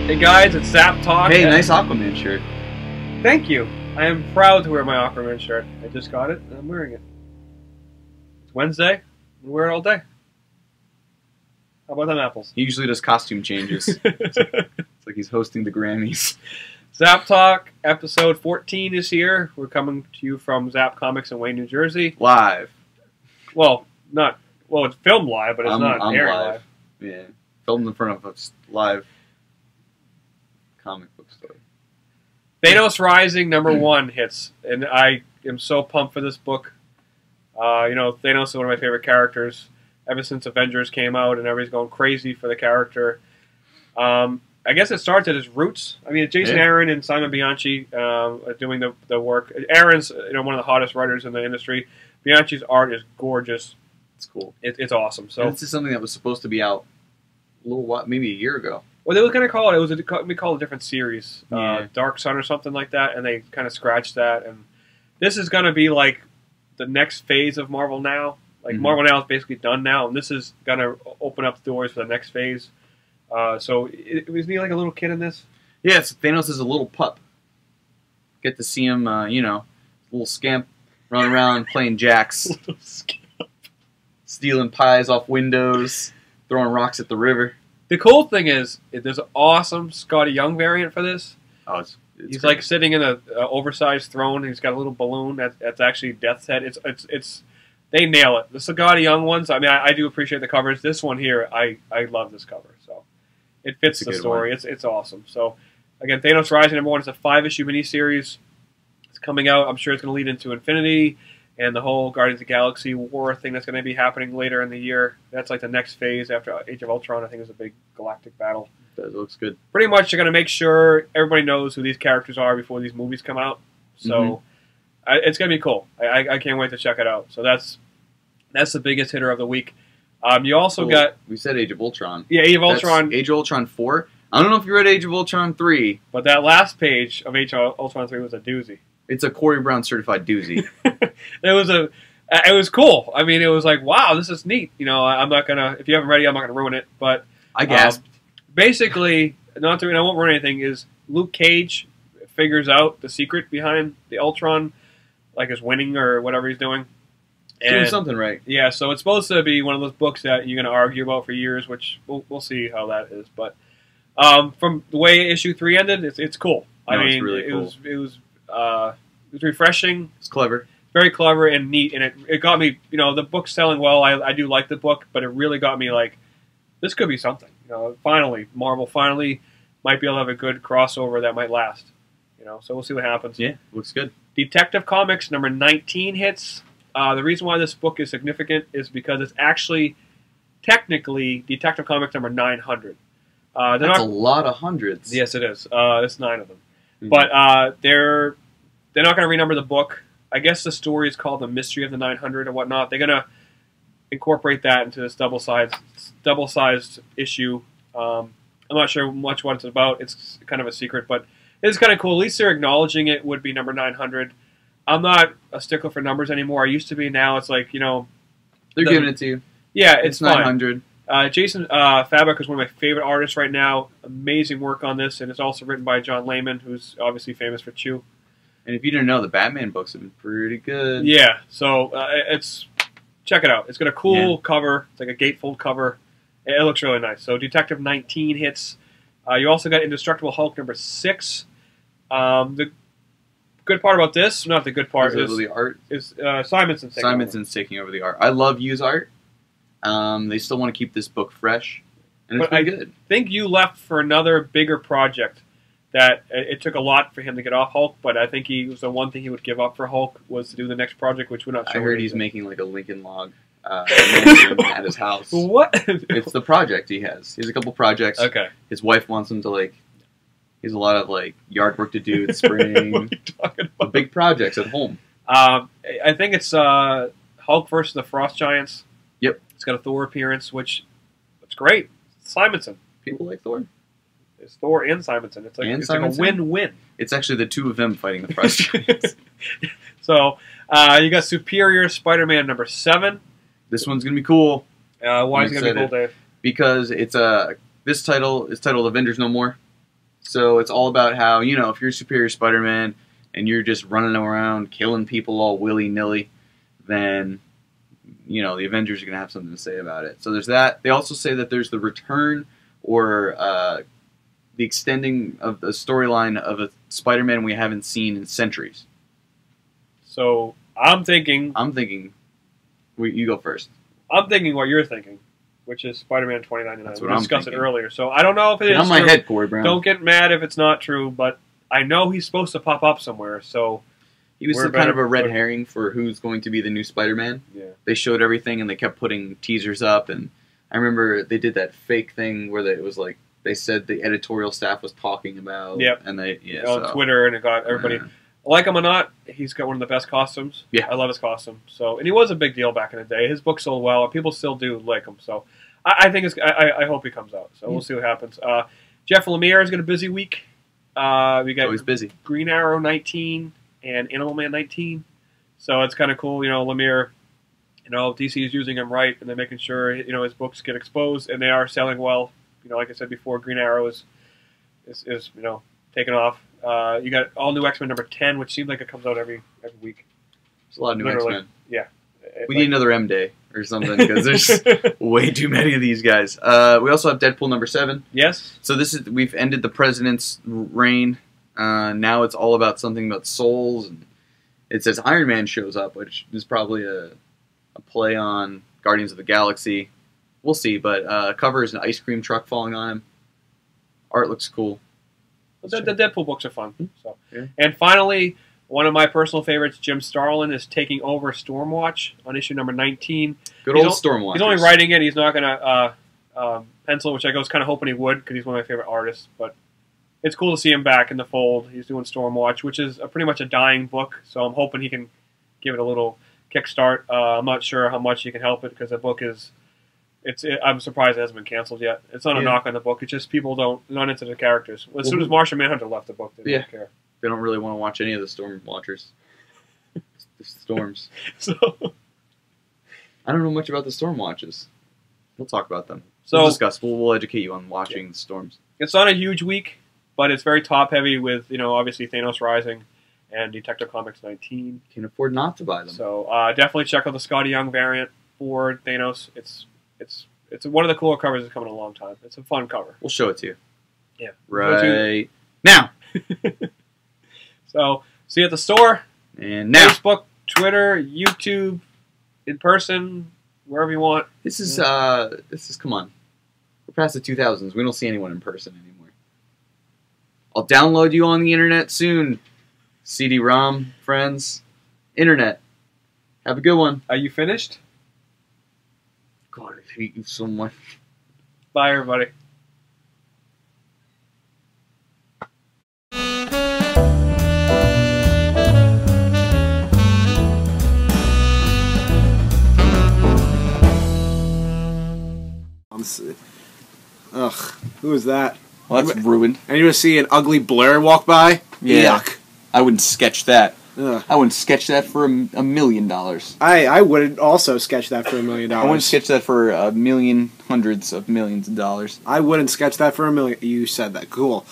Hey guys, it's Zapp Talk. Hey, nice Aquaman shirt. Thank you. I am proud to wear my Aquaman shirt. I just got it, and I'm wearing it. It's Wednesday. I'm wearing it all day. How about them apples? He usually does costume changes. It's like he's hosting the Grammys. Zapp Talk, episode 14 is here. We're coming to you from Zapp Comics in Wayne, New Jersey. Live. Well, it's filmed live, but it's not airing live. Yeah. Filmed in front of a live comic book store. Thanos Rising #1 hits, and I am so pumped for this book. Thanos is one of my favorite characters ever since Avengers came out, and everybody's going crazy for the character. I guess it starts at his roots. I mean, Jason Aaron and Simon Bianchi doing the work. Aaron's one of the hottest writers in the industry. Bianchi's art is gorgeous. It's cool. It's awesome. So this is something that was supposed to be out a little while, maybe a year ago. Well, they were going to call it. We call it a different series, Dark Sun or something like that, and they kind of scratched that. And this is going to be like the next phase of Marvel now. Like Marvel now is basically done now, and this is going to open up the doors for the next phase. So was he like a little kid in this? Yes, Thanos is a little pup. Get to see him, little scamp running around playing jacks, stealing pies off windows, throwing rocks at the river. The cool thing is, there's an awesome Scotty Young variant for this. Oh, he's like sitting in an oversized throne. He's got a little balloon that's actually Death's head. It's they nail it. The Scotty Young ones. I mean, I do appreciate the covers. This one here, I love this cover. So it fits the story. It's awesome. So again, Thanos Rising #1 is a 5-issue miniseries. It's coming out. I'm sure it's going to lead into Infinity and the whole Guardians of the Galaxy war thing that's going to be happening later in the year. That's like the next phase after Age of Ultron. I think is a big galactic battle. That looks good. Pretty much, they're going to make sure everybody knows who these characters are before these movies come out. So it's going to be cool. I can't wait to check it out. So that's the biggest hitter of the week. You also got... We said Age of Ultron. Yeah, Age of Ultron. Age of Ultron 4. I don't know if you read Age of Ultron 3. But that last page of Age of Ultron 3 was a doozy. It's a Corey Brown certified doozy. It was cool. I mean, it was like, wow, this is neat. I'm not gonna. If you haven't read it, I'm not gonna ruin it. But I gasped. Basically, I won't ruin anything. Is Luke Cage figures out the secret behind the Ultron, like his winning or whatever he's doing. Doing something right. Yeah, so it's supposed to be one of those books that you're gonna argue about for years, which we'll see how that is. But from the way issue 3 ended, it's cool. It's really cool. It was refreshing. It's clever. Very clever and neat, and it got me, the book's selling well. I do like the book, but it really got me like, this could be something. Finally, Marvel finally might be able to have a good crossover that might last. So we'll see what happens. Yeah, looks good. Detective Comics #19 hits. The reason why this book is significant is because it's actually, technically, Detective Comics #900. That's a lot of hundreds. Yes, it is. It's 9 of them. But they're not going to renumber the book. I guess the story is called The Mystery of the 900 or whatnot. They're going to incorporate that into this double-sized issue. I'm not sure much what it's about. It's kind of a secret, but it's kind of cool. At least they're acknowledging it would be number 900. I'm not a stickler for numbers anymore. I used to be. Now it's like, they're giving it to you. Yeah, it's 900. Jason Fabok is one of my favorite artists right now. Amazing work on this, and it's also written by John Layman, who's obviously famous for Chew. And if you didn't know, the Batman books have been pretty good. Yeah, so check it out. It's got a cool cover. It's like a gatefold cover. It looks really nice. So Detective 19 hits. You also got Indestructible Hulk #6. The good part about this, not the good part, is the art. Is Simonson's taking over the art. I love Yu's art. They still want to keep this book fresh, and it's pretty good. I think you left for another bigger project that it took a lot for him to get off Hulk, but I think he was the one thing he would give up for Hulk was to do the next project, which we're not sure. I heard he's making like a Lincoln Log mansion at his house. What? It's the project he has. He has a couple projects. Okay. His wife wants him to he has a lot of yard work to do this spring. What are you talking about? Big projects at home. I think it's Hulk versus the Frost Giants. Yep. It's got a Thor appearance, which it's great. Simonson. People like Thor. It's Thor and Simonson. It's like a win-win. It's actually the two of them fighting the Frost Giants. So you got Superior Spider-Man #7. This one's gonna be cool. Why is it gonna be cool, Dave? Because it's this title is titled Avengers No More. So it's all about how, you know, if you're Superior Spider-Man and you're just running around killing people all willy-nilly, then, you know, the Avengers are going to have something to say about it. So there's that. They also say that there's the return or the extending of the storyline of a Spider-Man we haven't seen in centuries. So I'm thinking... You go first. I'm thinking what you're thinking, which is Spider-Man 2099. That's We what I'm discussed it thinking. earlier. So I don't know if it is on my true. head, Corey Brown. Don't get mad if it's not true, but I know he's supposed to pop up somewhere, so... He was kind of a red herring for who's going to be the new Spider-Man. Yeah. They showed everything, and they kept putting teasers up, and I remember they did that fake thing where it was like, they said the editorial staff was talking about... Yep. And they... Yeah, on Twitter, and it got everybody... Yeah. Like him or not, he's got one of the best costumes. Yeah. I love his costume. So, and he was a big deal back in the day. His book sold well, and people still do like him. So, I think I hope he comes out. So we'll see what happens. Jeff Lemire has got a busy week. We got always busy. Green Arrow 19 and Animal Man 19. So it's kind of cool. You know, Lemire, you know, DC is using him right, and they're making sure, you know, his books get exposed, and they are selling well. You know, like I said before, Green Arrow is you know, taking off. You got all new X-Men number 10, which seems like it comes out every week. There's a lot of new Literally. X-Men. Yeah. We need another M Day or something because there's way too many of these guys. We also have Deadpool number 7. Yes. So we've ended the president's reign. Now it's all about something about souls, and it says Iron Man shows up, which is probably a play on Guardians of the Galaxy. We'll see, but cover is an ice cream truck falling on him. Art looks cool. The Deadpool books are fun. So, yeah. And finally, one of my personal favorites, Jim Starlin, is taking over Stormwatch on issue number 19. Good old Stormwatch. He's only writing it. He's not going to pencil, which I was kind of hoping he would because he's one of my favorite artists. But it's cool to see him back in the fold. He's doing Stormwatch, which is pretty much a dying book. So I'm hoping he can give it a little kickstart. I'm not sure how much he can help it because the book is... I'm surprised it hasn't been canceled yet. It's not a knock on the book. It's just people not into the characters. As soon as Martian Manhunter left the book, they don't care. They don't really want to watch any of the Storm Watchers. The storms. So I don't know much about the Storm Watches. We'll talk about them. So We'll discuss. We'll educate you on watching the storms. It's not a huge week, but it's very top heavy with, you know, obviously Thanos Rising and Detective Comics 19. Can't afford not to buy them. So definitely check out the Scotty Young variant for Thanos. It's one of the cooler covers that's come in a long time. It's a fun cover. We'll show it to you. Yeah. Right now. So, see you at the store. And now. Facebook, Twitter, YouTube, in person, wherever you want. This is, come on. We're past the 2000s. We don't see anyone in person anymore. I'll download you on the internet soon. CD-ROM, friends. Internet. Have a good one. Are you finished? God, I hate you so much. Bye, everybody. Ugh, who is that? Well, that's ruined. And you want to see an ugly blur walk by? Yeah. Yuck. I wouldn't sketch that. Ugh. I wouldn't sketch that for $1 million. I would also sketch that for $1 million. I wouldn't sketch that for hundreds of millions of dollars. I wouldn't sketch that for $1 million. You said that. Cool.